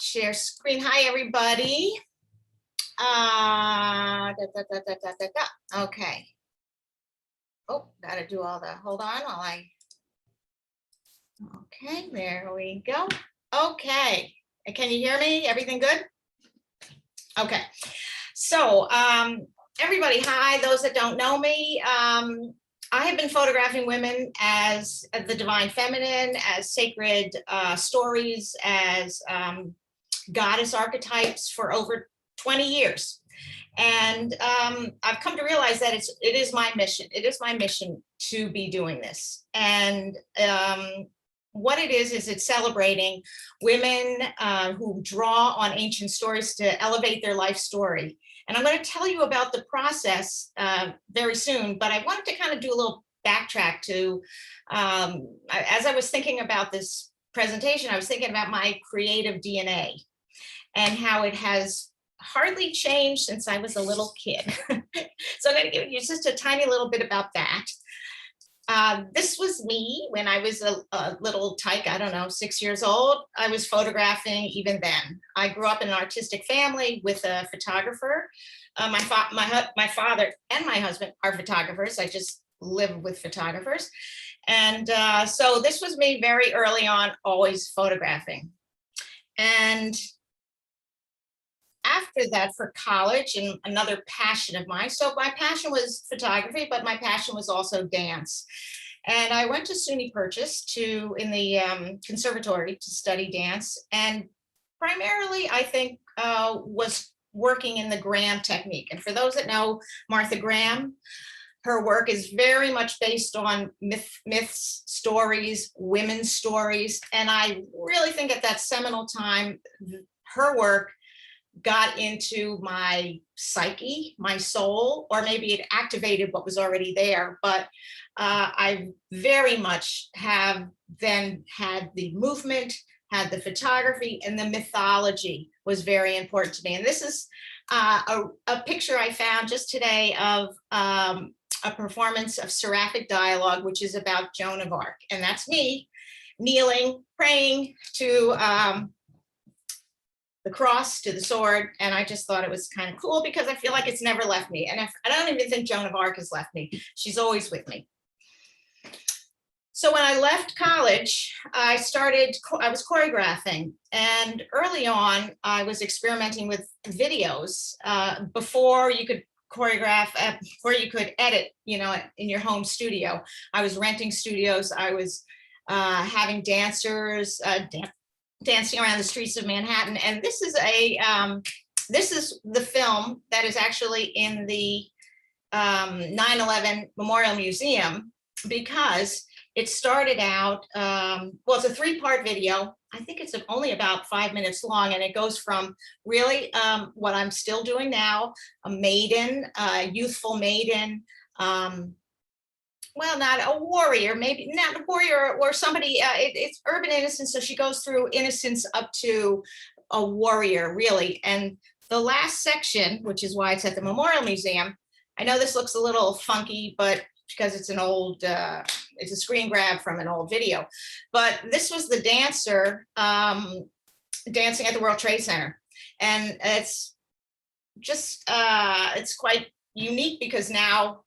share screen. Hi, everybody. Okay. Oh, gotta do all the, hold on while okay, there we go. Okay, can you hear me? Everything good? Okay, so everybody, hi, those that don't know me, I have been photographing women as the divine feminine, as sacred stories, as goddess archetypes for over 20 years. And I've come to realize that it is my mission. It is my mission to be doing this. And what it is it's celebrating women who draw on ancient stories to elevate their life story. And I'm going to tell you about the process very soon, but I wanted to kind of do a little backtrack to, as I was thinking about this presentation, I was thinking about my creative DNA and how it has hardly changed since I was a little kid. So I'm going to give you just a tiny little bit about that. This was me when I was a little tyke, I don't know, 6 years old. I was photographing even then. I grew up in an artistic family with a photographer. My father and my husband are photographers. I just live with photographers. And so this was me very early on, always photographing. And after that, for college, and another passion of mine. So my passion was photography, but my passion was also dance. And I went to SUNY Purchase in the conservatory to study dance. And primarily, I think, was working in the Graham technique. And for those that know Martha Graham, her work is very much based on myths, stories, women's stories. And I really think at that seminal time, her work got into my psyche, my soul, or maybe it activated what was already there. But I very much have then had the movement, had the photography, and the mythology was very important to me. And this is a picture I found just today of a performance of Seraphic Dialogue, which is about Joan of Arc. And that's me kneeling, praying to the cross, to the sword. And I just thought it was kind of cool because I feel like it's never left me. And I don't even think Joan of Arc has left me. She's always with me. So when I left college, I was choreographing. And early on, I was experimenting with videos before you could choreograph, before you could edit, in your home studio. I was renting studios. I was having dancers, dancing around the streets of Manhattan. And this is the film that is actually in the 9/11 Memorial Museum, because it started out, it's a 3-part video. I think it's only about 5 minutes long, and it goes from really what I'm still doing now, a maiden, a youthful maiden, well, not a warrior, maybe not a warrior, or somebody, it's urban innocence. So she goes through innocence up to a warrior, really. And the last section, which is why it's at the Memorial Museum, I know this looks a little funky, but because it's an old, it's a screen grab from an old video. But this was the dancer dancing at the World Trade Center. And it's just, it's quite unique because now,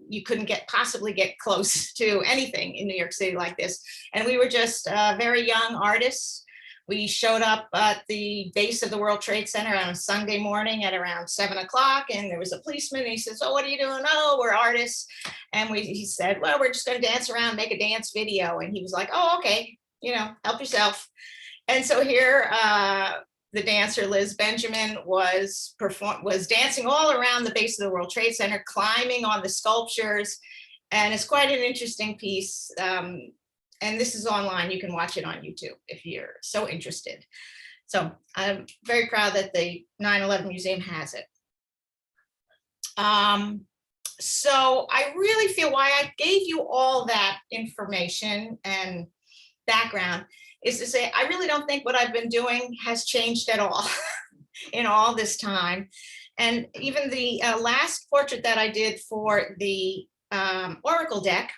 you couldn't possibly get close to anything in New York City like this. And we were just very young artists. We showed up at the base of the World Trade Center on a Sunday morning at around 7 o'clock, and there was a policeman, and he says, "Oh, what are you doing?" "Oh, we're artists." And he said, "Well, we're just going to dance around, make a dance video." And he was like, "Oh, okay, help yourself." And so here, the dancer Liz Benjamin was dancing all around the base of the World Trade Center, climbing on the sculptures, and it's quite an interesting piece. And this is online. You can watch it on YouTube if you're so interested. So I'm very proud that the 9/11 Museum has it. So I really feel why I gave you all that information and background is to say, I really don't think what I've been doing has changed at all in all this time. And even the last portrait that I did for the Oracle deck,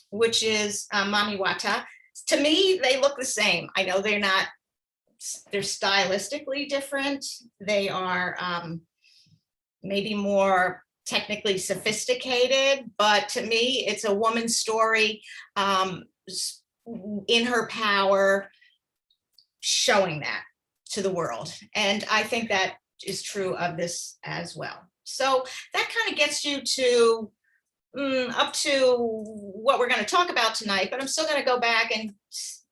which is Mami Wata, to me, they look the same. I know they're not they're stylistically different. They are maybe more technically sophisticated, but to me, it's a woman's story in her power, showing that to the world. And I think that is true of this as well. So that kind of gets you to up to what we're going to talk about tonight, but I'm still going to go back and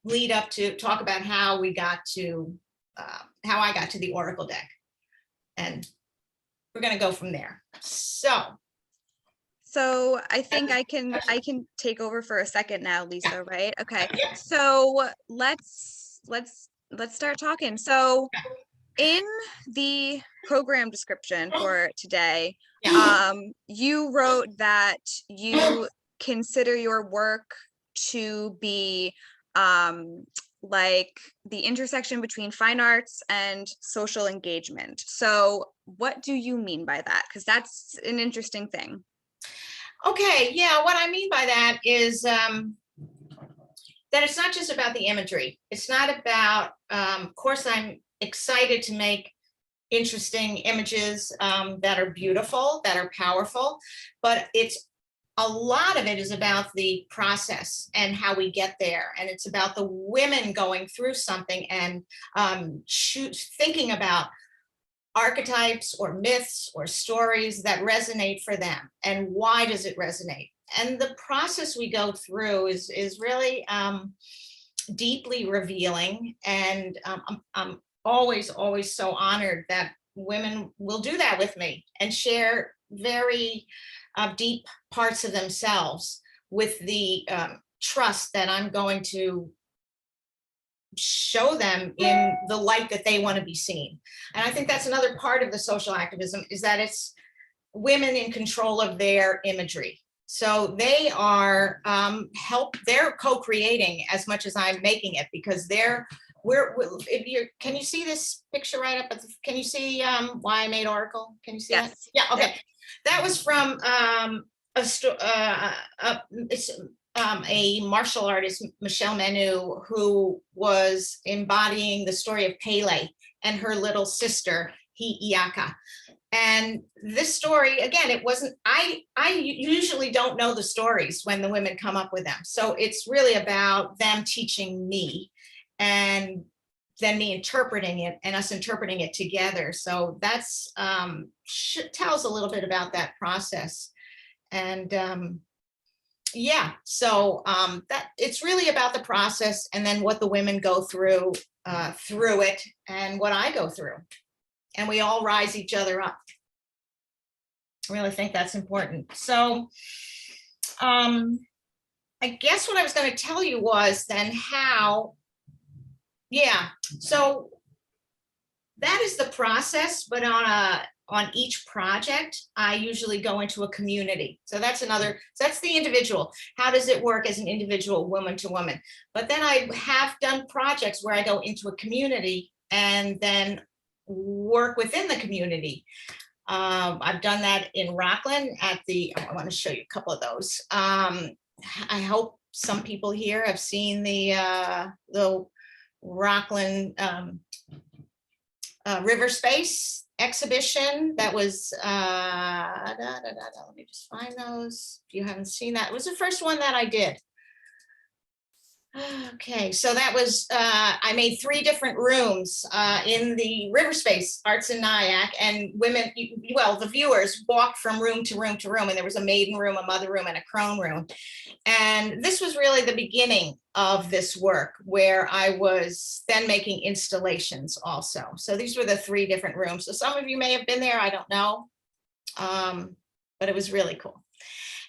lead up to talk about how we got to how I got to the Oracle deck, and we're going to go from there. So I think I can take over for a second now, Lisa, right? Okay. So let's start talking. So in the program description for today, you wrote that you consider your work to be like the intersection between fine arts and social engagement. So what do you mean by that? Because that's an interesting thing. Okay, yeah, what I mean by that is that it's not just about the imagery. It's not about, of course, I'm excited to make interesting images that are beautiful, that are powerful, but a lot of it is about the process and how we get there. And it's about the women going through something and thinking about archetypes or myths or stories that resonate for them, and why does it resonate. And the process we go through is really deeply revealing, and I'm always so honored that women will do that with me and share very deep parts of themselves with the trust that I'm going to show them in the light that they want to be seen. And I think that's another part of the social activism, is that it's women in control of their imagery. So they are they're co-creating as much as I'm making it, because can you see this picture right up? Can you see why I made Oracle? Can you see that? Yeah, okay. Yep. That was from a martial artist, Michelle Menu, who was embodying the story of Pele and her little sister, Hi'iaka. And this story, again, it wasn't, I usually don't know the stories when the women come up with them. So it's really about them teaching me, and then me interpreting it, and us interpreting it together. So that's tells a little bit about that process. And yeah, so that it's really about the process, and then what the women go through it, and what I go through, and we all rise each other up. I really think that's important. So I guess what I was going to tell you was then how, so that is the process, but on each project, I usually go into a community. So that's the individual. How does it work as an individual, woman to woman? But then I have done projects where I go into a community and then work within the community. I've done that in Rockland I want to show you a couple of those. I hope some people here have seen the Rockland River Space exhibition that was let me just find those if you haven't seen that. It was the first one that I did. Okay, so that was I made 3 different rooms in the River Space Arts in Nyack, and women, well, the viewers walked from room to room to room, and there was a maiden room, a mother room, and a crone room. And this was really the beginning of this work, where I was then making installations also. So these were the 3 different rooms. So some of you may have been there, I don't know, but it was really cool.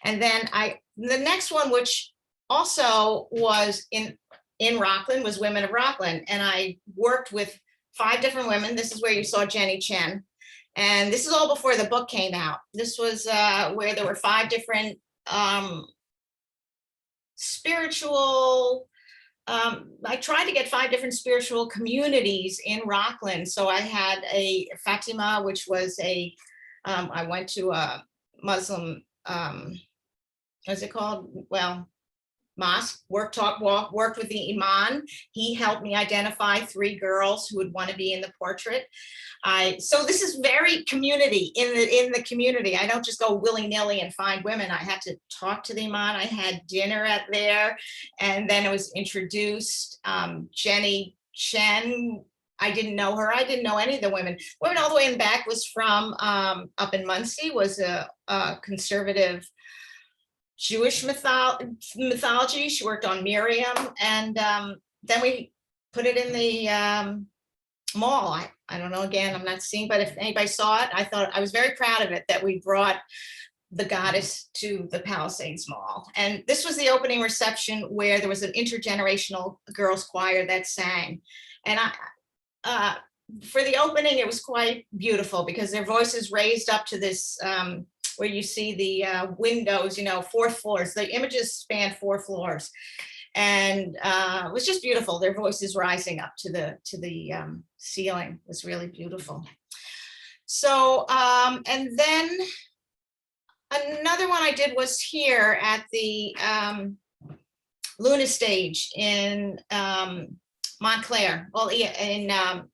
And then the next one, which also was in Rockland, was Women of Rockland, and I worked with 5 different women. This is where you saw Jenny Chen, and this is all before the book came out. This was where there were 5 different spiritual, I tried to get 5 different spiritual communities in Rockland. So I had a Fatima, which was I went to a Muslim, what's it called? Well, mosque, work, talk, walk, worked with the imam. He helped me identify 3 girls who would want to be in the portrait. So this is very community, in the community. I don't just go willy-nilly and find women. I had to talk to the imam. I had dinner at there, and then it was introduced. Jenny Chen, I didn't know her. I didn't know any of the women. Women all the way in the back was from up in Muncie, was a conservative Jewish mythology. She worked on Miriam, and then we put it in the mall. I don't know, again, I'm not seeing, but if anybody saw it, I was very proud of it, that we brought the goddess to the Palisades Mall. And this was the opening reception, where there was an intergenerational girls choir that sang. And for the opening, it was quite beautiful, because their voices raised up to this, where you see the windows, 4th floors. The images span 4 floors. And it was just beautiful. Their voices rising up to the ceiling was really beautiful. So, and then another one I did was here at the Luna stage in Montclair, well, in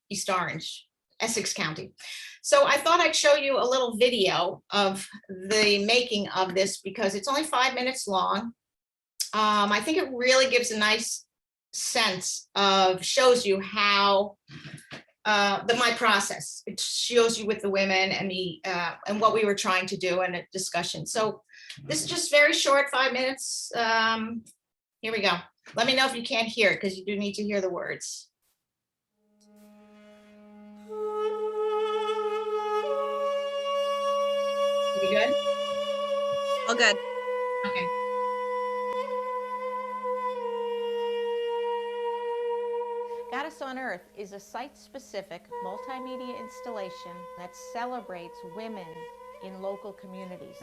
East Orange, Essex County. So I thought I'd show you a little video of the making of this, because it's only 5 minutes long. I think it really gives a nice sense of, shows you how my process. It shows you with the women and me and what we were trying to do in a discussion. So this is just very short, 5 minutes. Here we go. Let me know if you can't hear it, because you do need to hear the words. We good? All good. Okay. Goddess on Earth is a site-specific multimedia installation that celebrates women in local communities.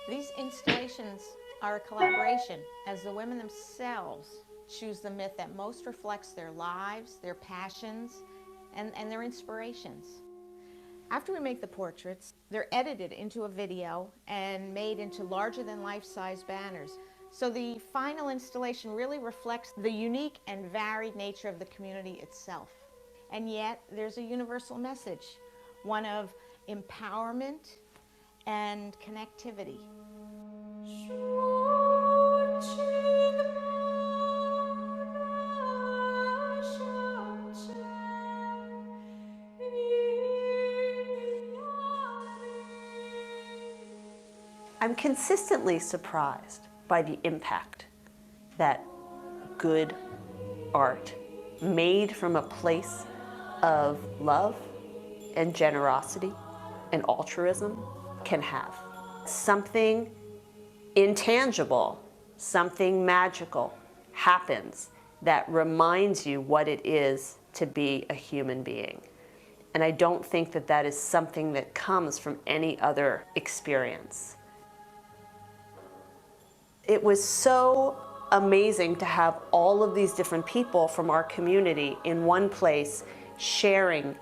These installations are a collaboration, as the women themselves choose the myth that most reflects their lives, their passions, and their inspirations. After we make the portraits, they're edited into a video and made into larger-than-life-size banners. So the final installation really reflects the unique and varied nature of the community itself. And yet there's a universal message, one of empowerment and connectivity. I'm consistently surprised by the impact that good art made from a place of love and generosity and altruism can have. Something intangible, something magical happens that reminds you what it is to be a human being. And I don't think that that is something that comes from any other experience. It was so amazing to have all of these different people from our community in one place, sharing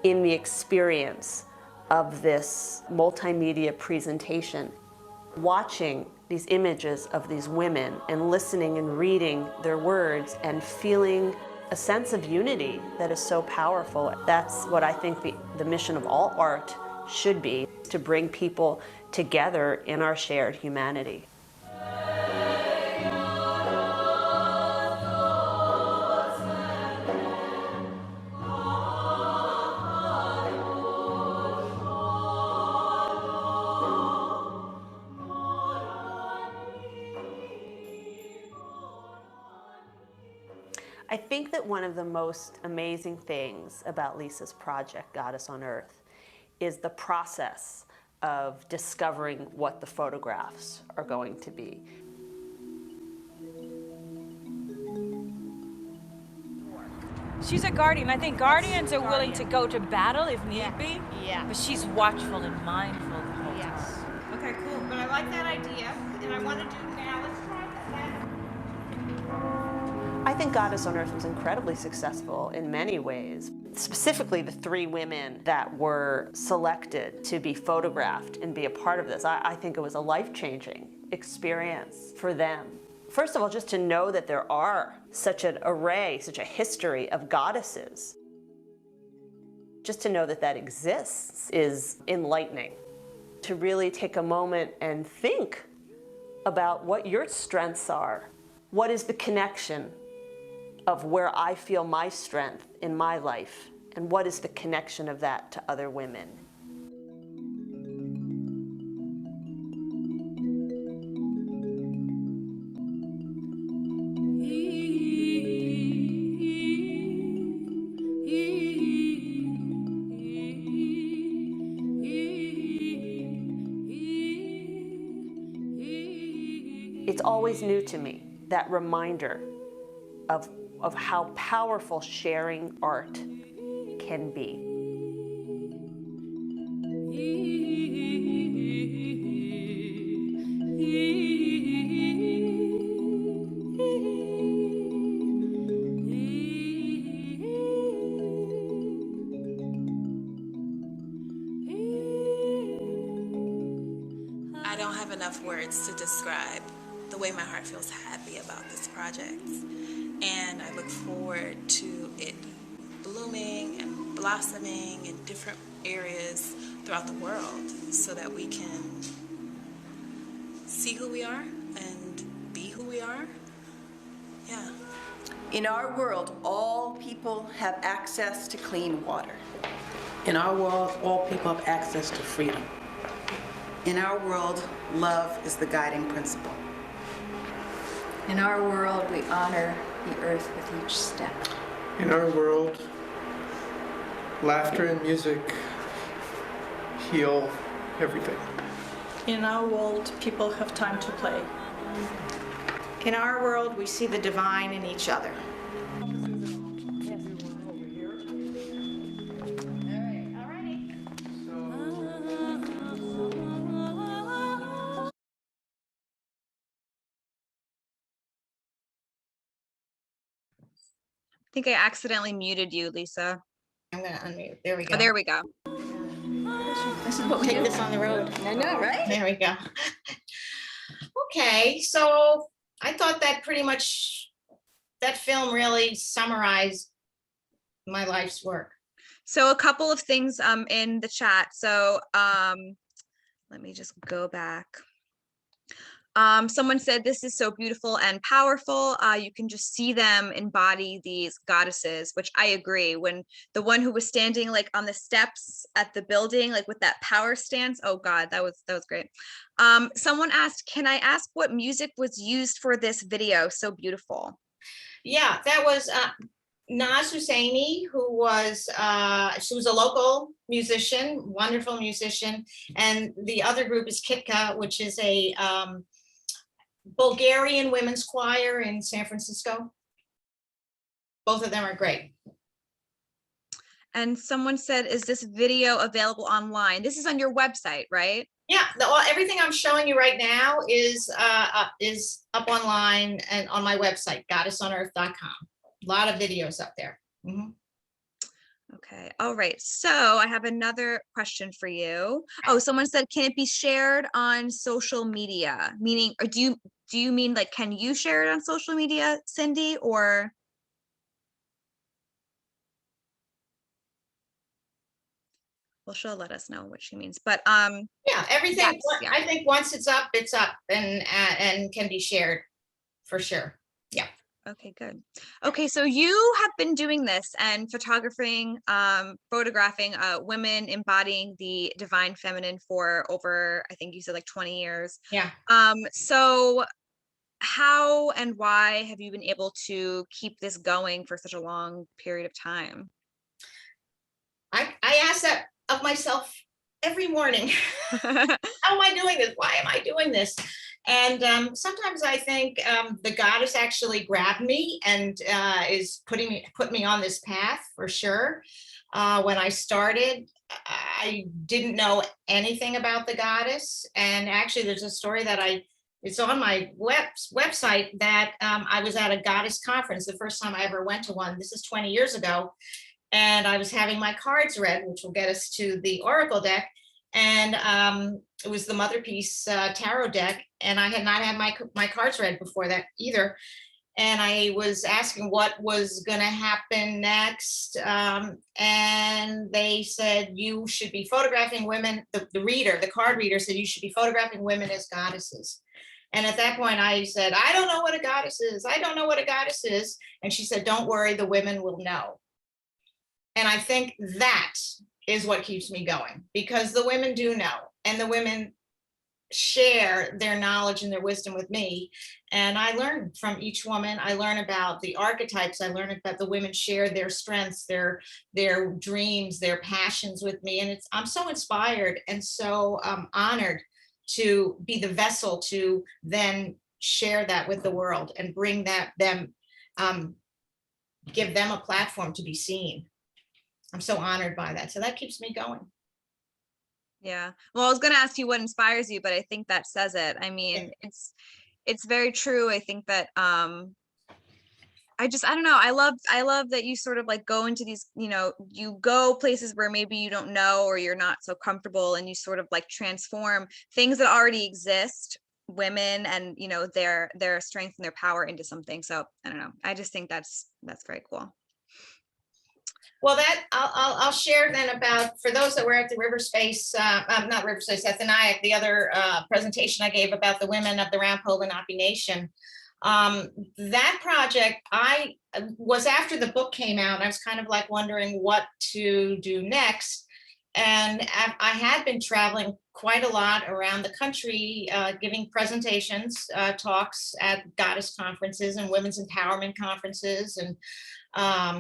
in the experience of this multimedia presentation. Watching these images of these women and listening and reading their words and feeling a sense of unity that is so powerful. That's what I think the mission of all art should be, to bring people together in our shared humanity. I think that one of the most amazing things about Lisa's project, Goddess on Earth, is the process of discovering what the photographs are going to be. She's a guardian. I think guardians are willing to go to battle if need be. Yeah. But she's watchful and mindful the whole Yes. time. Okay, cool. But I like that idea, and I want to do now. Let's try that. I think Goddess on Earth was incredibly successful in many ways. Specifically, the 3 women that were selected to be photographed and be a part of this. I think it was a life-changing experience for them, First of all, just to know that there are such an array, such a history of goddesses, just to know that that exists is enlightening. To really take a moment and think about what your strengths are. What is the connection of where I feel my strength in my life? And what is the connection of that to other women? It's always new to me, that reminder of how powerful sharing art can be. I don't have enough words to describe the way my heart feels happy about this project. And I look forward to it blooming and blossoming in different areas throughout the world so that we can see who we are and be who we are. Yeah. In our world, all people have access to clean water. In our world, all people have access to freedom. In our world, love is the guiding principle. In our world, we honor the earth with each step. In our world, laughter and music heal everything. In our world, people have time to play. In our world, we see the divine in each other. I think I accidentally muted you, Lisa. I'm gonna unmute. There we go. Oh, there we go. This is what we take this on the road. I know, right? There we go. Okay, so I thought that pretty much, that film really summarized my life's work. So a couple of things in the chat. So let me just go back. Someone said this is so beautiful and powerful. You can just see them embody these goddesses, which I agree. When the one who was standing like on the steps at the building, like with that power stance. Oh God, that was great. Someone asked, can I ask what music was used for this video? So beautiful. Yeah, that was Naz Husseini, who was she was a local musician, wonderful musician, and the other group is Kitka, which is a Bulgarian women's choir in San Francisco. Both of them are great. And someone said, is this video available online? This is on your website, right? Yeah, everything I'm showing you right now is up online and on my website, goddessonearth.com. A lot of videos up there. Mm-hmm. Okay, all right. So I have another question for you. Oh, someone said, can it be shared on social media? Meaning, or do you mean like, can you share it on social media, Cindy, or? Well, she'll let us know what she means, but yeah, everything. yes, yeah. I think once it's up and can be shared for sure. Yeah. Okay, good. Okay, so you have been doing this and photographing, photographing women embodying the divine feminine for over, I think you said like 20 years. Yeah. So how and why have you been able to keep this going for such a long period of time? I ask that of myself every morning. How am I doing this? Why am I doing this? And sometimes I think the goddess actually grabbed me and put me on this path for sure. When I started, I didn't know anything about the goddess. And actually there's a story that it's on my website that I was at a goddess conference, the first time I ever went to one. This is 20 years ago. And I was having my cards read, which will get us to the Oracle deck. And it was the Mother Peace tarot deck, and I had not had my cards read before that either. And I was asking what was going to happen next, and they said you should be photographing women. The card reader said you should be photographing women as goddesses. And at that point, I said, I don't know what a goddess is. I don't know what a goddess is. And she said, don't worry, the women will know. And I think that is what keeps me going, because the women do know, and the women share their knowledge and their wisdom with me. And I learn from each woman. I learn about the archetypes. I learn about the women share their strengths, their dreams, their passions with me. And I'm so inspired and so honored to be the vessel to then share that with the world and bring give them a platform to be seen. I'm so honored by that. So that keeps me going. Yeah. Well, I was going to ask you what inspires you, but I think that says it. I mean, it's very true. I think that, I don't know. I love that you sort of like go into these, you go places where maybe you don't know, or you're not so comfortable, and you sort of like transform things that already exist, women and, their strength and their power into something. So I don't know. I just think that's very cool. Well, that I'll share then about, for those that were at the not Riverspace, at the NIAC, the other presentation I gave about the women of the Rampo Lenape Nation. That project, I was after the book came out, I was kind of like wondering what to do next. And I had been traveling quite a lot around the country, giving presentations, talks at goddess conferences and women's empowerment conferences and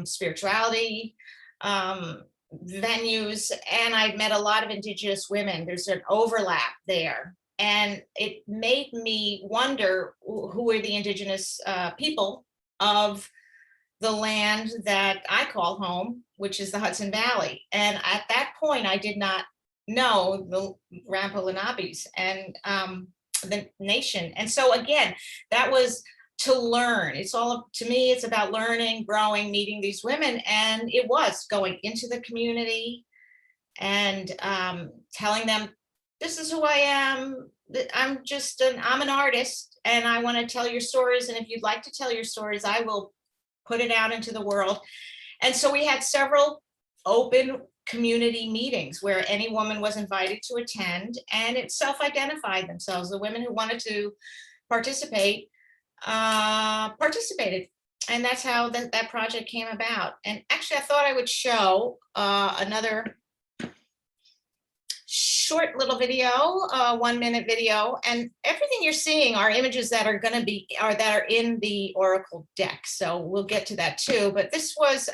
spirituality venues. And I've met a lot of Indigenous women. There's an overlap there. And it made me wonder who are the Indigenous people of the land that I call home, which is the Hudson Valley. And at that point, I did not know the Rampo Lenapes and the nation. And so again, that was to learn. It's all, to me, it's about learning, growing, meeting these women. And it was going into the community and telling them, this is who I am. I'm an artist, and I want to tell your stories. And if you'd like to tell your stories, I will put it out into the world. And so we had several open community meetings where any woman was invited to attend, and it self-identified themselves. The women who wanted to participate participated. And that's how that project came about. And actually, I thought I would show another short little video, 1 minute video, and everything you're seeing are images that are going to be, that are in the Oracle deck. So we'll get to that too. But this was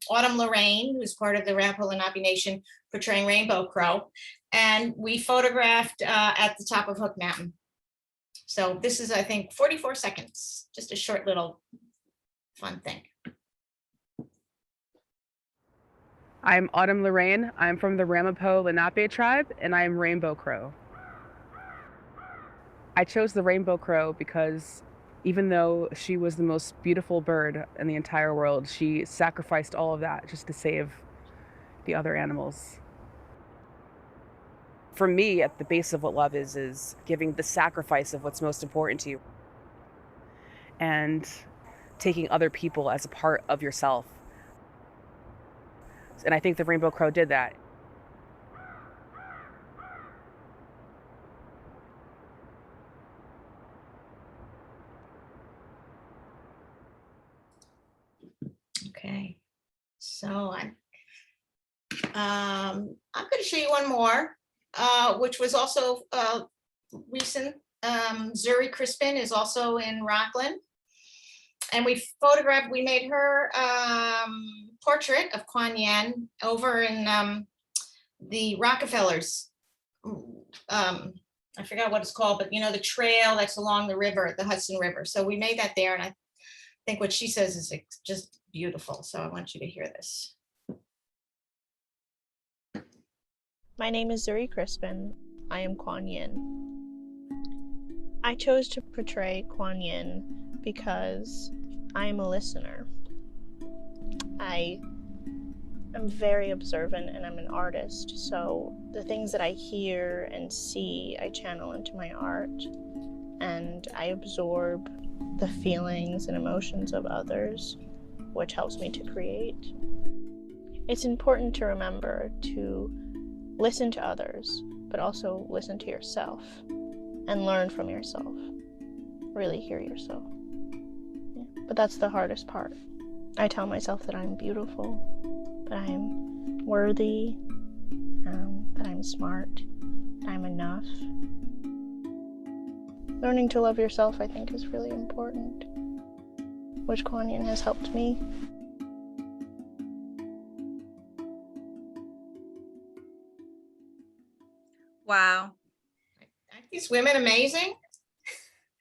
Autumn Lorraine, who's part of the Rampo Lenape Nation, portraying Rainbow Crow. And we photographed at the top of Hook Mountain. So this is, I think, 44 seconds, just a short little fun thing. I'm Autumn Lorraine. I'm from the Ramapo Lenape tribe, and I am Rainbow Crow. I chose the Rainbow Crow because even though she was the most beautiful bird in the entire world, she sacrificed all of that just to save the other animals. For me, at the base of what love is giving the sacrifice of what's most important to you and taking other people as a part of yourself. And I think the Rainbow Crow did that. Okay, so I'm going to show you one more, which was also recent. Zuri Crispin is also in Rockland. And we made her portrait of Kwan Yan over in the Rockefellers. I forgot what it's called, but the trail that's along the river, the Hudson River. So we made that there, and I think what she says is just beautiful. So I want you to hear this. My name is Zuri Crispin. I am Kwan Yan. I chose to portray Kwan Yan because I am a listener. I I'm very observant and I'm an artist, so the things that I hear and see, I channel into my art, and I absorb the feelings and emotions of others, which helps me to create. It's important to remember to listen to others, but also listen to yourself and learn from yourself. Really hear yourself. Yeah. But that's the hardest part. I tell myself that I'm beautiful, that I'm worthy, that I'm smart, that I'm enough. Learning to love yourself, I think, is really important, which Kwan Yan has helped me. Wow. Aren't these women amazing?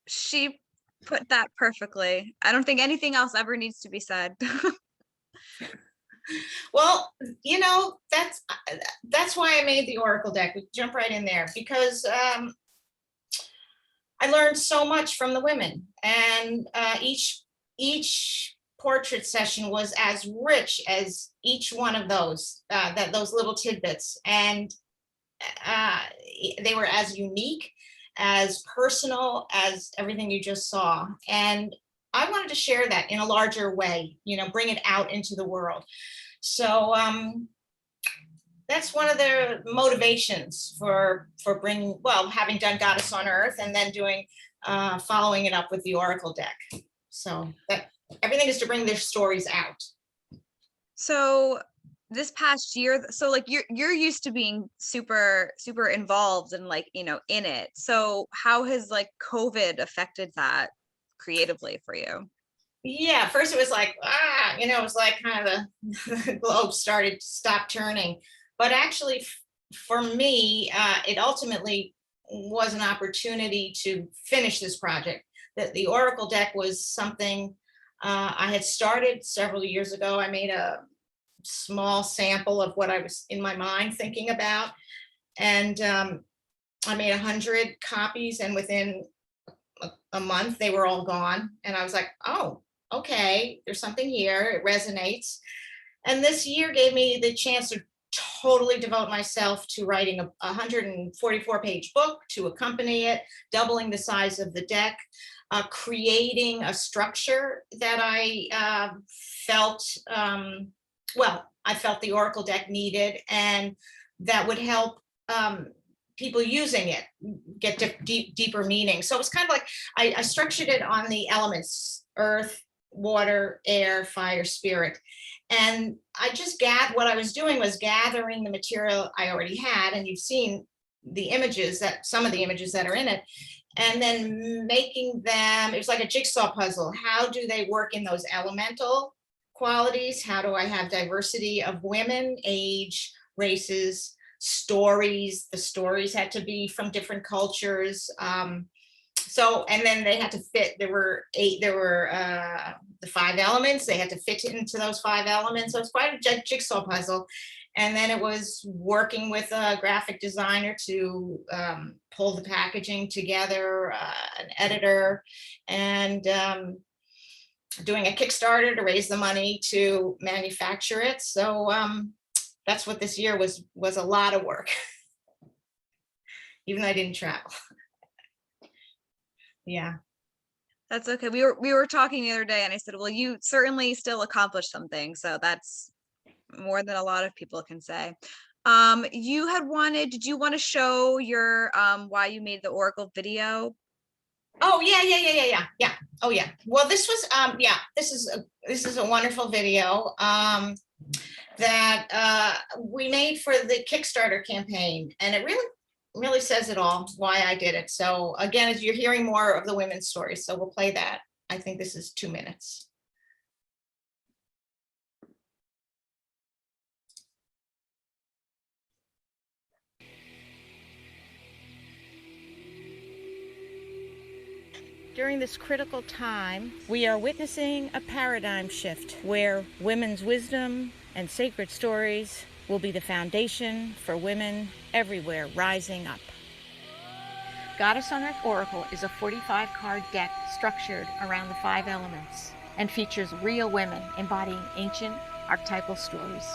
She put that perfectly. I don't think anything else ever needs to be said. Well, you know, that's why I made the Oracle deck. We jump right in there because I learned so much from the women, and each portrait session was as rich as each one of those those little tidbits, and they were as unique, as personal as everything you just saw. And I wanted to share that in a larger way, you know, bring it out into the world. So that's one of the motivations for bringing, well, having done Goddess on Earth and then doing, following it up with the Oracle deck. So that everything is to bring their stories out. So this past year, so like you're used to being super involved and like, you know, in it. So how has like COVID affected that creatively for you? Yeah, first it was like, you know, it was like kind of the globe stopped turning. But actually, for me, it ultimately was an opportunity to finish this project. That the Oracle deck was something I had started several years ago. I made a small sample of what I was in my mind thinking about, and I made 100 copies, and within a month they were all gone. And I was like, oh, okay, there's something here, it resonates. And this year gave me the chance to totally devote myself to writing a 144-page book to accompany it, doubling the size of the deck, creating a structure that I felt, I felt the Oracle deck needed, and that would help people using it get deeper meaning. So it was kind of like, I structured it on the elements: earth, water, air, fire, spirit. And I just what I was doing was gathering the material I already had, and you've seen the images, that some of the images that are in it, and then making them, it was like a jigsaw puzzle. How do they work in those elemental qualities? How do I have diversity of women, age, races, stories? The stories had to be from different cultures. So, and then they had to fit, there were the 5 elements, they had to fit into those 5 elements. So it's quite a jigsaw puzzle. And then it was working with a graphic designer to pull the packaging together, an editor, and doing a Kickstarter to raise the money to manufacture it. So that's what this year was a lot of work, even though I didn't travel. Yeah. That's okay. We were talking the other day and I said, well, you certainly still accomplished something. So that's more than a lot of people can say. Did you want to show your why you made the Oracle video? Oh yeah. Oh yeah. Well, this was this is a wonderful video that we made for the Kickstarter campaign, and it really says it all, why I did it. So again, as you're hearing more of the women's stories, so we'll play that. I think this is 2 minutes. During this critical time, we are witnessing a paradigm shift where women's wisdom and sacred stories will be the foundation for women everywhere rising up. Goddess on Earth Oracle is a 45-card deck structured around the 5 elements and features real women embodying ancient archetypal stories.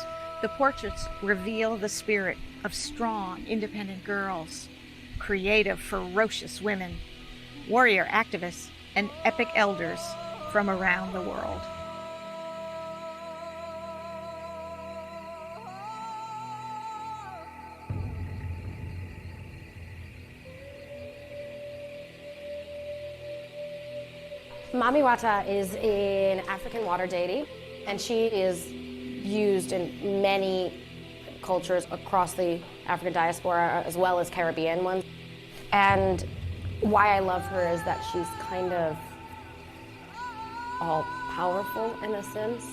The portraits reveal the spirit of strong, independent girls, creative, ferocious women, warrior activists, and epic elders from around the world. Mami Wata is an African water deity, and she is used in many cultures across the African diaspora as well as Caribbean ones. And why I love her is that she's kind of all-powerful in a sense.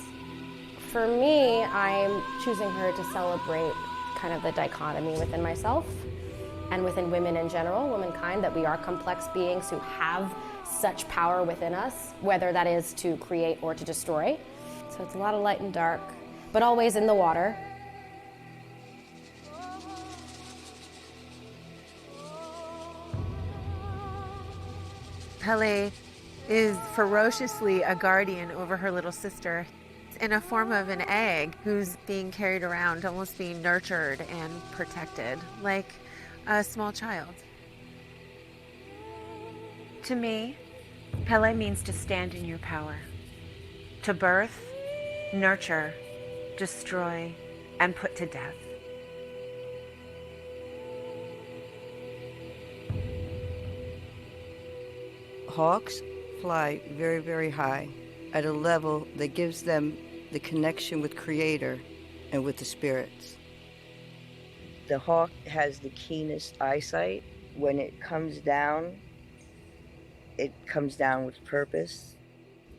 For me, I'm choosing her to celebrate kind of the dichotomy within myself and within women in general, womankind, that we are complex beings who have such power within us, whether that is to create or to destroy. So it's a lot of light and dark, but always in the water. Pele is ferociously a guardian over her little sister in a form of an egg who's being carried around, almost being nurtured and protected like a small child. To me, Pele means to stand in your power, to birth, nurture, destroy, and put to death. Hawks fly very, very high at a level that gives them the connection with Creator and with the spirits. The hawk has the keenest eyesight. When it comes down with purpose,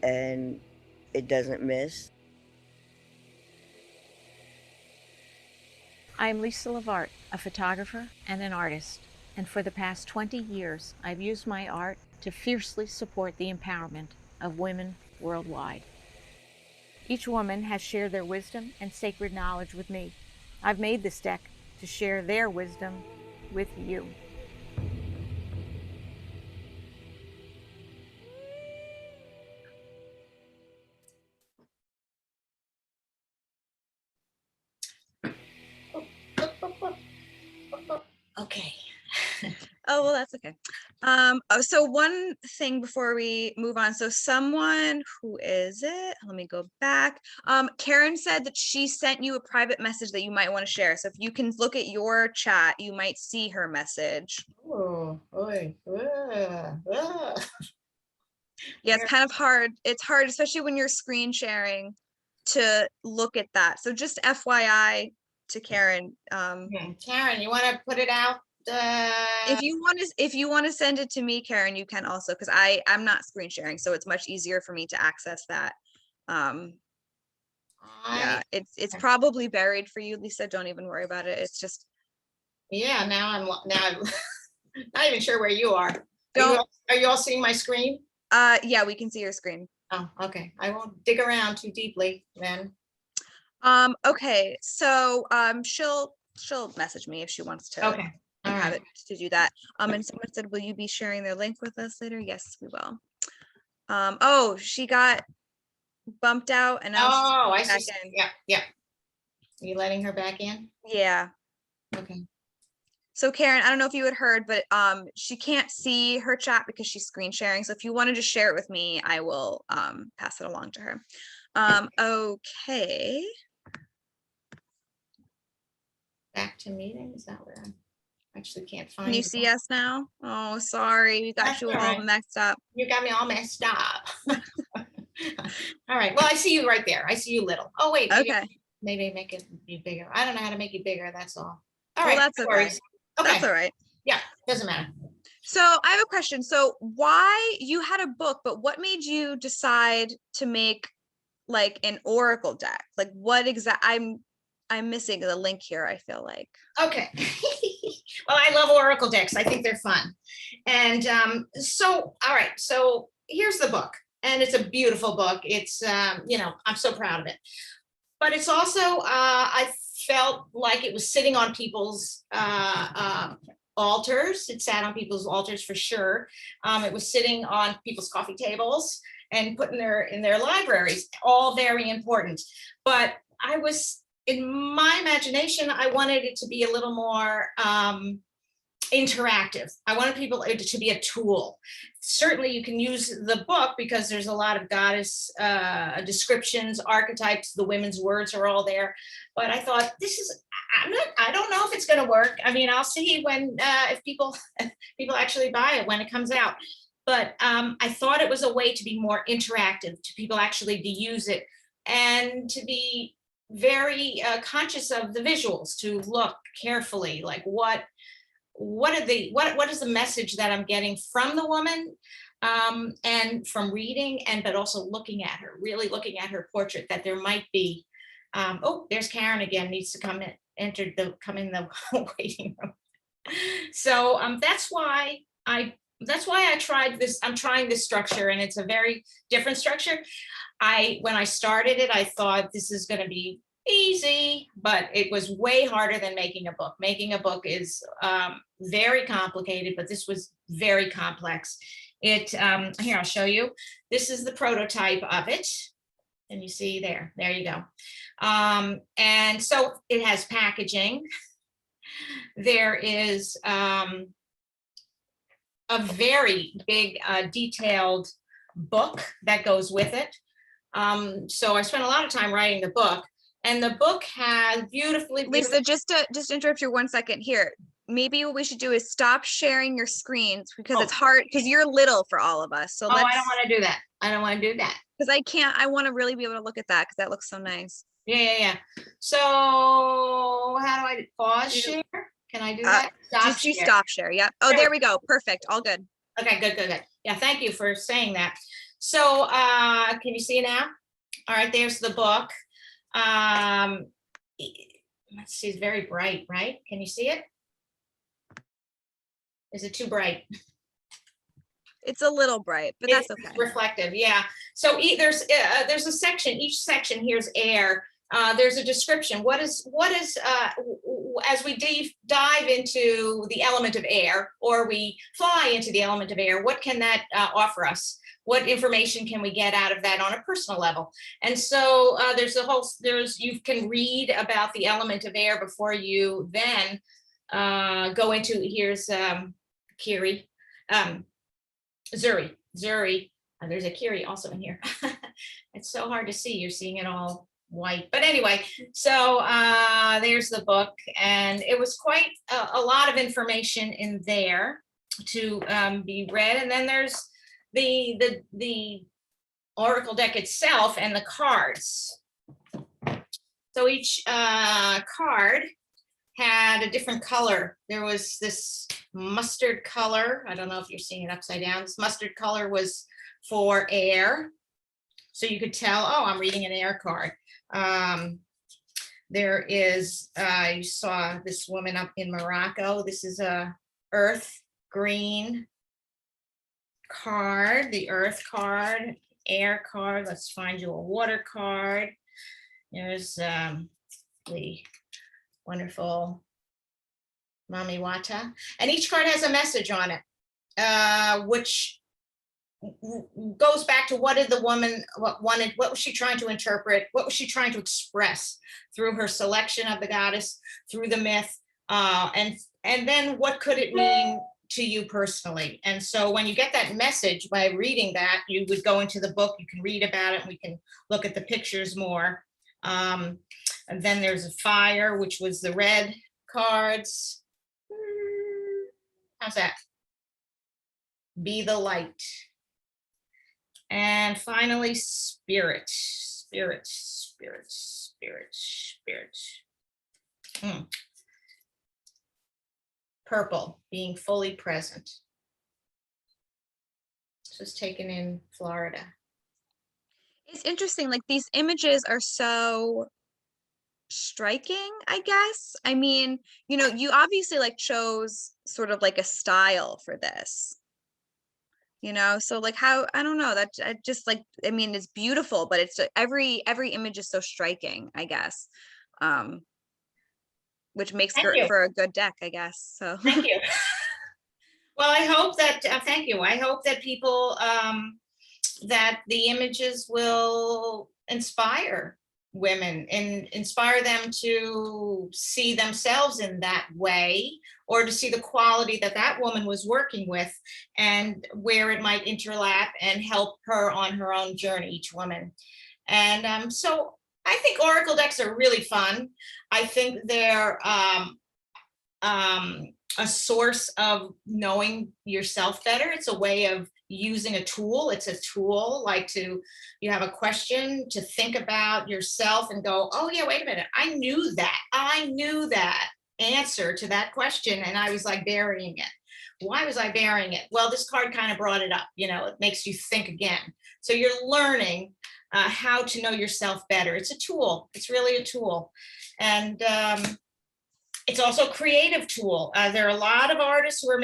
and it doesn't miss. I'm Lisa Levart, a photographer and an artist, and for the past 20 years, I've used my art to fiercely support the empowerment of women worldwide. Each woman has shared their wisdom and sacred knowledge with me. I've made this deck to share their wisdom with you. Okay. Oh, well, that's okay. So one thing before we move on. So someone, who is it? Let me go back. Karen said that she sent you a private message that you might want to share. So if you can look at your chat, you might see her message. Oh, boy. Yeah, it's kind of hard. It's hard, especially when you're screen sharing, to look at that. So just FYI to Karen. Karen, you want to put it out? If you want to send it to me, Karen, you can also, because I'm not screen sharing, so it's much easier for me to access that. Yeah, it's probably buried for you, Lisa. Don't even worry about it. It's just, yeah. Now I'm not even sure where you are. Don't. Are you all seeing my screen? Yeah, we can see your screen. Oh, okay. I won't dig around too deeply then. Okay, so she'll message me if she wants to. Okay. All have right. it to do that. And someone said, will you be sharing their link with us later? Yes, we will. Oh, she got bumped out and now Oh, I she's back see. in. Yeah. Are you letting her back in? Yeah. Okay. So Karen, I don't know if you had heard, but she can't see her chat because she's screen sharing. So if you want to just share it with me, I will pass it along to her. Okay. Back to meeting. Is that where I actually can't find? Can you see us now? Oh, sorry, we got That's you all all right. messed up. You got me all messed up. All right. Well, I see you right there. I see you little. Oh wait. Maybe make it be bigger. I don't know how to make it bigger. That's all. All right. That's no okay. worries. Okay. That's all right. Yeah. Doesn't matter. So I have a question. So why, you had a book, but what made you decide to make like an oracle deck? Like what I'm missing the link here, I feel like. Okay. Well, I love oracle decks. I think they're fun. And so, all right. So here's the book. And it's a beautiful book. It's, I'm so proud of it. But it's also, I felt like it was sitting on people's altars. It sat on people's altars for sure. It was sitting on people's coffee tables and put in their libraries, all very important. But in my imagination, I wanted it to be a little more interactive. I wanted people to be a tool. Certainly you can use the book because there's a lot of goddess descriptions, archetypes, the women's words are all there. But I thought I don't know if it's going to work. I mean, I'll see when, if people actually buy it when it comes out. But I thought it was a way to be more interactive, to people actually to use it and to be very conscious of the visuals, to look carefully, like what is the message that I'm getting from the woman, and from reading, and but also looking at her, really looking at her portrait, that there might be, oh, there's Karen again, needs to come in the waiting room. So that's why I tried this. I'm trying this structure, and it's a very different structure. When I started it, I thought this is going to be easy, but it was way harder than making a book. Making a book is very complicated, but this was very complex. Here, I'll show you. This is the prototype of it. And you see there you go. And so it has packaging. There is a very big detailed book that goes with it. So I spent a lot of time writing the book, and the book has beautifully. Lisa, just to interrupt you 1 second here. Maybe what we should do is stop sharing your screens, because it's hard, because you're little for all of us. So I don't want to do that. I don't want to do that. Because I want to really be able to look at that, because that looks so nice. Yeah. So how do I pause share? Can I do that? Stop share. Yep. Oh, there we go. Perfect. All good. Okay, good. Yeah, thank you for saying that. So can you see now? All right, there's the book. Let's see, it's very bright, right? Can you see it? Is it too bright? It's a little bright, but that's okay. Reflective, yeah. So there's a section. Each section, here's air. There's a description. What is as we dive into the element of air, or we fly into the element of air, what can that offer us? What information can we get out of that on a personal level? And so you can read about the element of air before you then go into, here's Kiri, Zuri. There's a Kiri also in here. It's so hard to see. You're seeing it all white. But anyway, so there's the book, and it was quite a lot of information in there to be read. And then there's the oracle deck itself and the cards. So each card had a different color. There was this mustard color. I don't know if you're seeing it upside down. This mustard color was for air. So you could tell, oh, I'm reading an air card. There is, you saw this woman up in Morocco. This is a earth green card, the earth card, air card. Let's find you a water card. There's the wonderful Mami Wata. And each card has a message on it, which goes back to what did the woman wanted, what was she trying to interpret, what was she trying to express through her selection of the goddess, through the myth, and then what could it mean to you personally. And so when you get that message by reading that, you would go into the book, you can read about it, and we can look at the pictures more. And then there's a fire, which was the red cards. How's that? Be the light. And finally, spirit. Purple, being fully present. This was taken in Florida. It's interesting, like these images are so striking, I guess. I mean, you know, you obviously like chose sort of like a style for this. You know, so like how, I don't know, that I just like, I mean, it's beautiful, but it's every image is so striking, I guess, which makes for a good deck, I guess. So thank you. Well, I hope that thank you. I hope that people that the images will inspire women and inspire them to see themselves in that way, or to see the quality that that woman was working with and where it might interlap and help her on her own journey, each woman. And so I think Oracle decks are really fun. I think they're a source of knowing yourself better. It's a way of using a tool. It's a tool, like you have a question to think about yourself and go, oh yeah, wait a minute, I knew that answer to that question, and I was like burying it. Why was I burying it? Well, this card kind of brought it up. It makes you think again. So you're learning how to know yourself better. It's a tool. It's really a tool. And it's also a creative tool. There are a lot of artists who are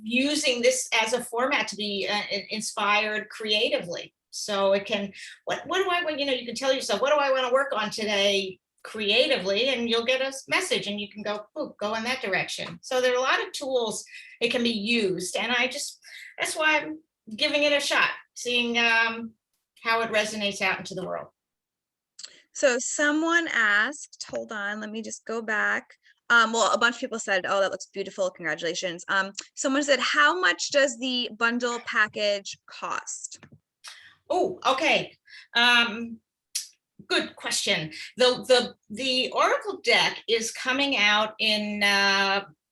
using this as a format to be inspired creatively. So it can, what do I want, you can tell yourself, what do I want to work on today creatively? And you'll get a message and you can go, ooh, go in that direction. So there are a lot of tools it can be used. And that's why I'm giving it a shot, seeing how it resonates out into the world. So someone asked, hold on, let me just go back. Well, a bunch of people said, oh, that looks beautiful, congratulations. Someone said, how much does the bundle package cost? Oh, okay. Good question. The Oracle deck is coming out in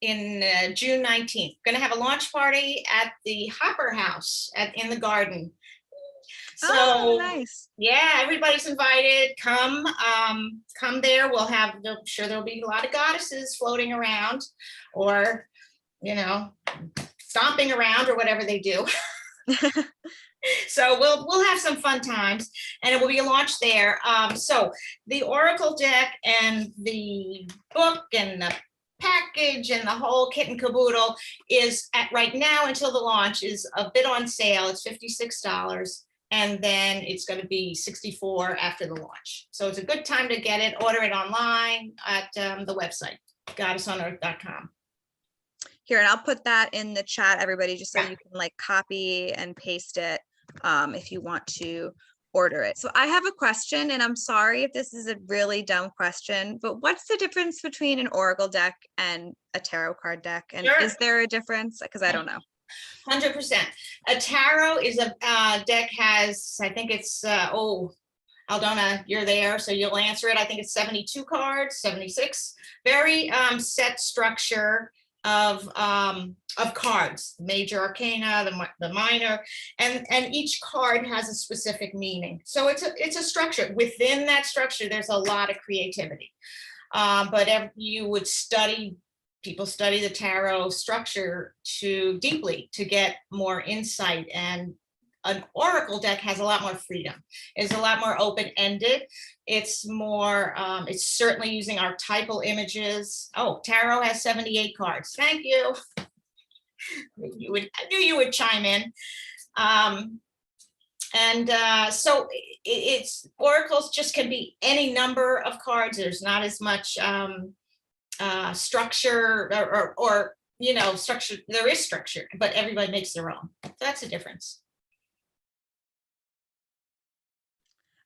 June 19th. Going to have a launch party at the Hopper House in the garden. So nice. Yeah, everybody's invited. Come there. I'm sure there'll be a lot of goddesses floating around, or stomping around, or whatever they do. So we'll have some fun times, and it will be a launch there. So the Oracle deck and the book and the package and the whole kit and caboodle is at right now until the launch is a bit on sale. It's $56. And then it's going to be $64 after the launch. So it's a good time to get it. Order it online at the website, goddessonearth.com. Here, and I'll put that in the chat, everybody, just so you can copy and paste it if you want to order it. So I have a question, and I'm sorry if this is a really dumb question, but what's the difference between an Oracle deck and a tarot card deck? And Sure. Is there a difference? Because I don't know. 100%. A tarot is a deck has, I think it's, Aldona, you're there, so you'll answer it. I think it's 72 cards, 76. Very set structure of cards, major arcana, the minor, and each card has a specific meaning. So it's a structure. Within that structure, there's a lot of creativity. But you would people study the tarot structure deeply to get more insight, and an Oracle deck has a lot more freedom. It's a lot more open-ended. It's more, it's certainly using archetypal images. Oh, tarot has 78 cards. Thank you. I knew you would chime in. So it's oracles just can be any number of cards. There's not as much structure or structure. There is structure, but everybody makes their own. So that's the difference.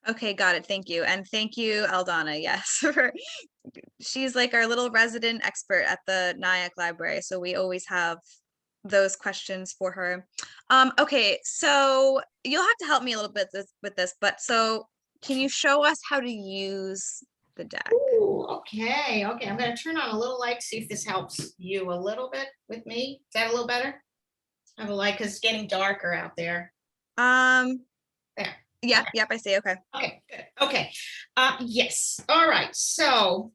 Okay, got it. Thank you. And thank you, Aldana. Yes, she's like our little resident expert at the Nyack Library. So we always have those questions for her. Okay, so you'll have to help me a little bit with this, but so can you show us how to use the deck? Ooh, okay. I'm going to turn on a little light, see if this helps you a little bit with me. Is that a little better? I have a light because it's getting darker out there. There. Yeah, yep, I see. Okay. Okay, good. Okay. Yes. All right. So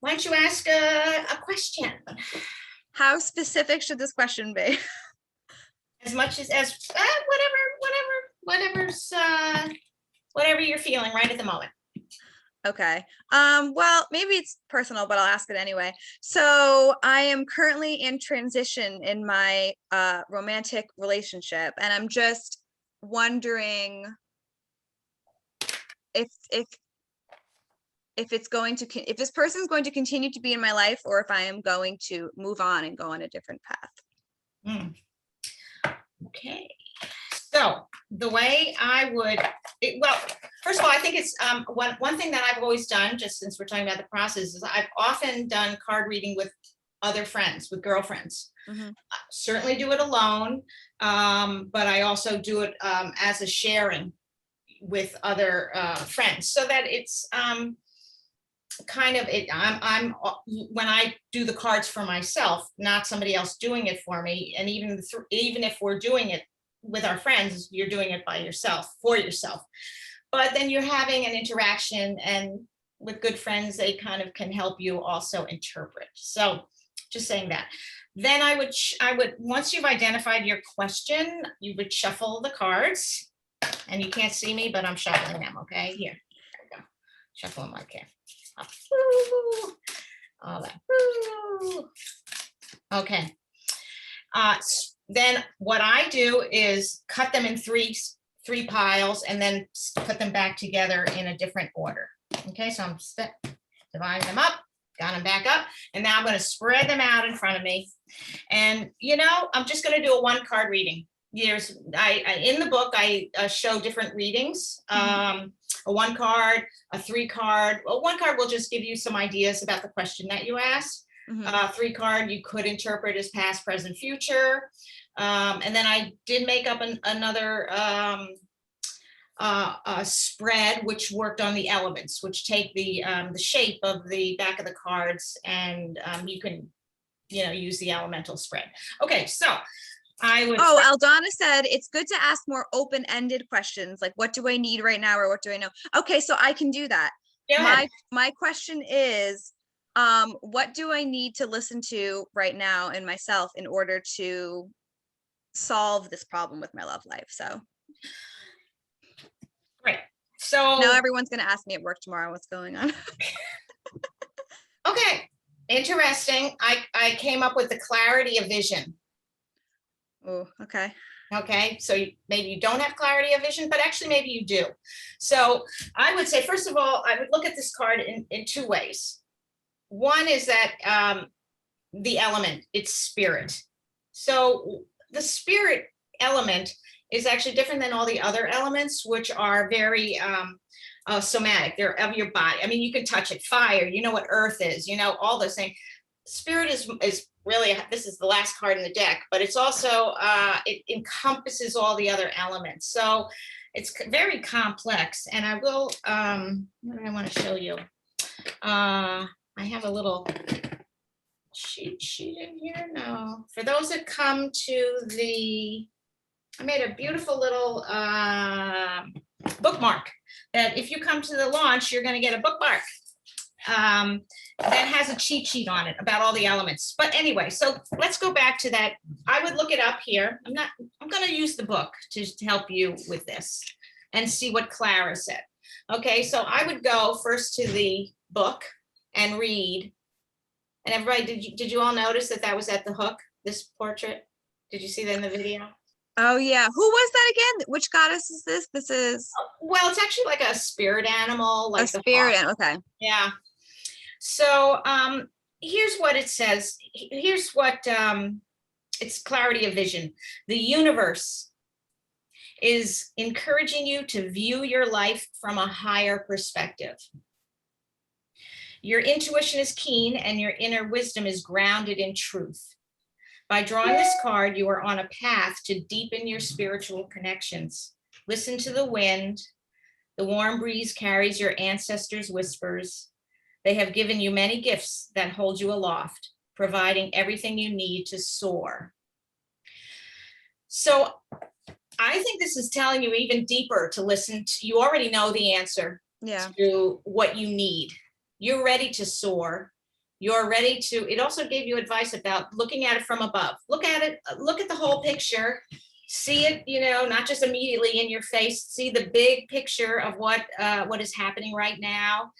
why don't you ask a question? How specific should this question be? As much as whatever you're feeling right at the moment. Okay. Well, maybe it's personal, but I'll ask it anyway. So I am currently in transition in my romantic relationship, and I'm just wondering if this person's going to continue to be in my life, or if I am going to move on and go on a different path. Okay. So the way I would, well, first of all, I think it's one thing that I've always done, just since we're talking about the process, is I've often done card reading with other friends, with girlfriends. Certainly do it alone, but I also do it as a sharing with other friends, so that it's kind of I'm when I do the cards for myself, not somebody else doing it for me. And even if we're doing it with our friends, you're doing it by yourself, for yourself. But then you're having an interaction, and with good friends, they kind of can help you also interpret. So just saying that. Then I would, once you've identified your question, you would shuffle the cards, and you can't see me, but I'm shuffling them. Okay, here we go. Shuffle them like here. Woo, all that. Woo. Okay. Then what I do is cut them in three piles and then put them back together in a different order. Okay, so I'm dividing them up, got them back up, and now I'm going to spread them out in front of me. And I'm just going to do a 1-card reading. In the book I show different readings. A 1-card, a 3-card. A 1-card will just give you some ideas about the question that you asked. 3-card you could interpret as past, present, future. And then I did make up another spread, which worked on the elements, which take the shape of the back of the cards, and you can use the elemental spread. Okay, so I would. Oh, Aldana said it's good to ask more open-ended questions, like what do I need right now, or what do I know? Okay, so I can do that. My question is, what do I need to listen to right now in myself in order to solve this problem with my love life? So great. So now everyone's going to ask me at work tomorrow what's going on. Okay, interesting. I came up with the clarity of vision. Oh, okay. Okay, so maybe you don't have clarity of vision, but actually maybe you do. So I would say, first of all, I would look at this card in 2 ways. One is that the element, it's spirit. So the spirit element is actually different than all the other elements, which are very somatic. They're of your body. I mean, you can touch it. Fire, you know what earth is, all those things. Spirit is really, this is the last card in the deck, but it's also, it encompasses all the other elements. So it's very complex. And I will, what do I want to show you? I have a little cheat sheet in here. No, for those that come to I made a beautiful little bookmark that if you come to the launch, you're going to get a bookmark that has a cheat sheet on it about all the elements. But anyway, so let's go back to that. I would look it up here. I'm going to use the book to help you with this and see what Clara said. Okay, so I would go first to the book and read. And everybody, did you all notice that was at the hook, this portrait? Did you see that in the video? Oh yeah, who was that again? Which goddess is this? This is, well, it's actually like a spirit animal, like a spirit animal. Okay. Yeah. So here's what it says. Here's what it's clarity of vision. The universe is encouraging you to view your life from a higher perspective. Your intuition is keen and your inner wisdom is grounded in truth. By drawing this card, you are on a path to deepen your spiritual connections. Listen to the wind. The warm breeze carries your ancestors' whispers. They have given you many gifts that hold you aloft, providing everything you need to soar. So I think this is telling you even deeper to listen to. You already know the answer to what you need. You're ready to soar. You're ready to, it also gave you advice about looking at it from above. Look at it, look at the whole picture, see it, not just immediately in your face, see the big picture of what is happening right now.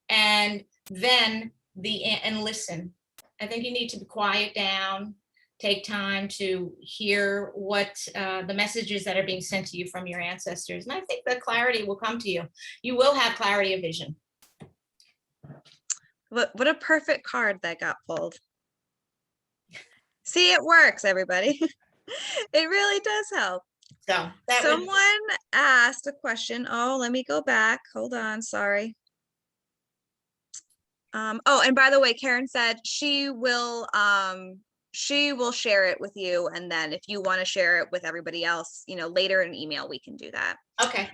And then and listen. I think you need to quiet down, take time to hear what the messages that are being sent to you from your ancestors. And I think the clarity will come to you. You will have clarity of vision. What a perfect card that got pulled. See, it works, everybody. It really does help. So that would, Someone asked a question. Oh, let me go back. Hold on, sorry. Oh, and by the way, Karen said she will share it with you, and then if you want to share it with everybody else, later in email, we can do that. okay.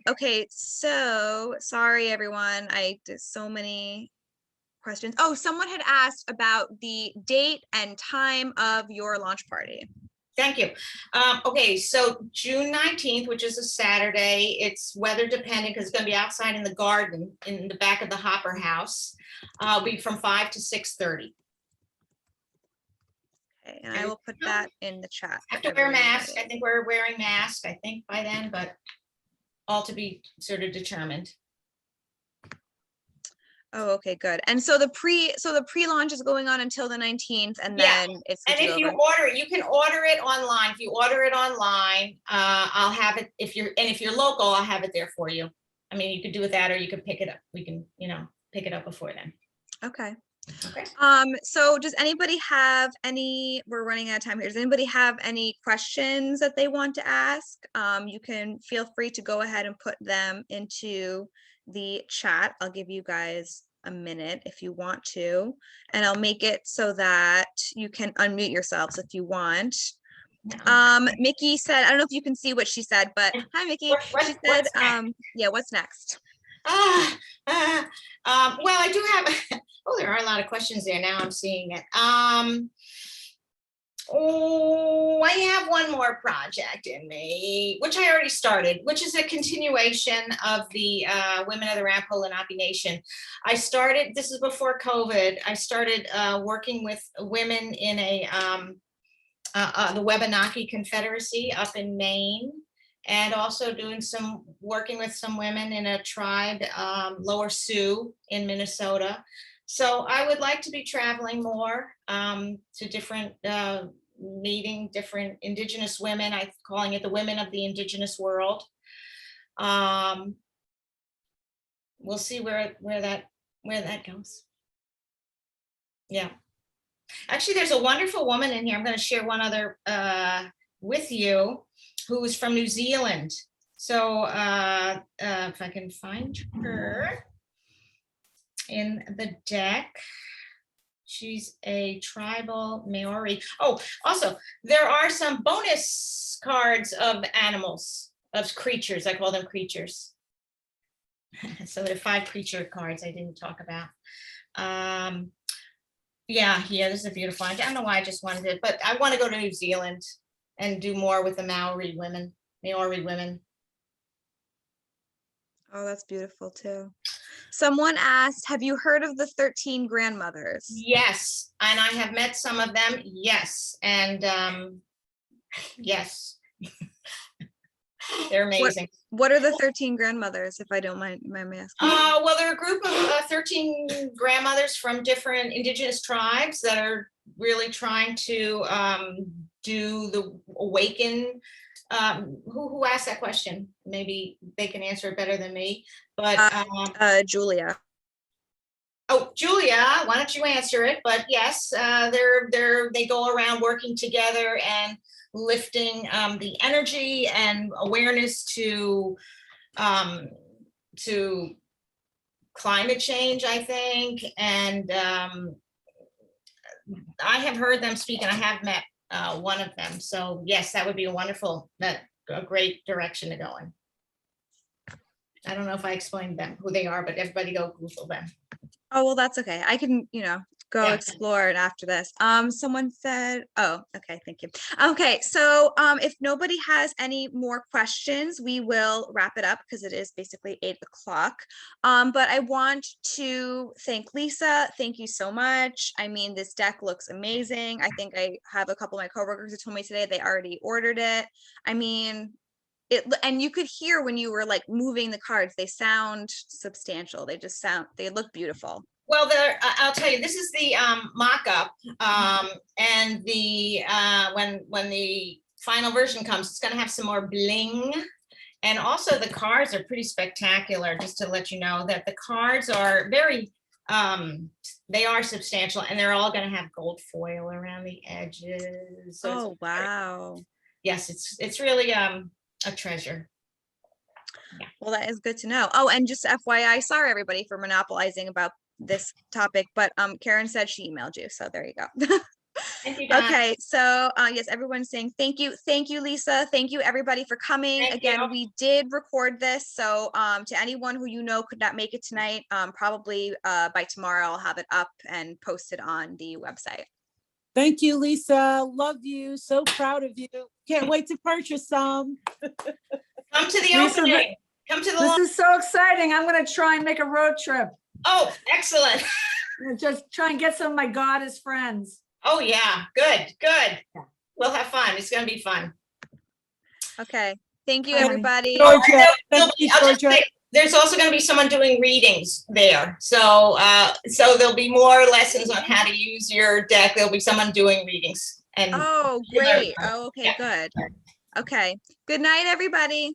Okay, so sorry everyone. I did so many questions. Oh, someone had asked about the date and time of your launch party. Thank you. Okay, so June 19th, which is a Saturday, it's weather dependent because it's going to be outside in the garden in the back of the Hopper House. It'll be from 5 to 6:30. Okay, and I will put that in the chat. Have to wear a mask. I think we're wearing masks, I think, by then, but all to be sort of determined. Oh, okay, good. And so the pre-launch is going on until the 19th, and then it's And if you order it, you can order it online. If you order it online, I'll have it. If you're local, I'll have it there for you. I mean, you could do it that, or you could pick it up. We can, pick it up before then. Okay. Okay. So does anybody have we're running out of time here. Does anybody have any questions that they want to ask? You can feel free to go ahead and put them into the chat. I'll give you guys a minute if you want to, and I'll make it so that you can unmute yourselves if you want. Mickey said, I don't know if you can see what she said, but hi Mickey. She said, yeah, what's next? Well, I do have, there are a lot of questions there. Now I'm seeing it. I have one more project in me, which I already started, which is a continuation of the Women of the Rampola Nation. I started, this is before COVID, I started working with women in the Wabanaki Confederacy up in Maine, and also doing working with some women in a tribe, Lower Sioux in Minnesota. So I would like to be traveling more to different, meeting different Indigenous women. I'm calling it the Women of the Indigenous World. We'll see where that goes. Yeah. Actually, there's a wonderful woman in here. I'm going to share one other with you, who is from New Zealand. So if I can find her in the deck. She's a tribal Maori. Oh, also, there are some bonus cards of animals, of creatures. I call them creatures. So there are 5 creature cards I didn't talk about. Yeah, this is a beautiful one. I don't know why I just wanted it, but I want to go to New Zealand and do more with the Maori women. Oh, that's beautiful too. Someone asked, have you heard of the 13 grandmothers? Yes, and I have met some of them. Yes, and yes, they're amazing. What are the 13 grandmothers, if I don't mind me asking? Well, they're a group of 13 grandmothers from different Indigenous tribes that are really trying to do the awaken. Who asked that question? Maybe they can answer it better than me, but Julia. Oh, Julia, why don't you answer it? But yes, they go around working together and lifting the energy and awareness to climate change, I think. And I have heard them speak, and I have met one of them. So yes, that would be a great direction to go in. I don't know if I explained them, who they are, but everybody go Google them. Oh, well, that's okay. I can, go explore it after this. Someone said, oh, okay, thank you. Okay, so if nobody has any more questions, we will wrap it up because it is basically 8 o'clock. But I want to thank Lisa. Thank you so much. I mean, this deck looks amazing. I think I have a couple of my coworkers who told me today they already ordered it. I mean, and you could hear when you were like moving the cards, they sound substantial. They look beautiful. Well, I'll tell you, this is the mock-up, and the when the final version comes, it's going to have some more bling, and also the cards are pretty spectacular. Just to let you know that the cards are very, they are substantial, and they're all going to have gold foil around the edges. So oh wow! yes, it's really a treasure. Well, that is good to know. Oh, and just FYI, sorry everybody for monopolizing about this topic, but Karen said she emailed you, so there you go. Thank you, Donna. Okay, so yes, everyone's saying thank you, Lisa, thank you everybody for coming. Thank Again, you. we did record this, so to anyone who could not make it tonight, probably by tomorrow I'll have it up and posted on the website. Thank you, Lisa. Love you. So proud of you. Can't wait to purchase some. Come to the Lisa, opening. Come to the This is so exciting. I'm going to try and make a road trip. Oh, excellent. Just try and get some of my goddess friends. Oh yeah, good. We'll have fun. It's gonna be fun. Okay, thank you Bye. everybody. Georgia. Thank you, I'll just Georgia. say, there's also gonna be someone doing readings there. So so there'll be more lessons on how to use your deck. There'll be someone doing readings. And Oh, great. Oh, okay, good. Okay, good night everybody.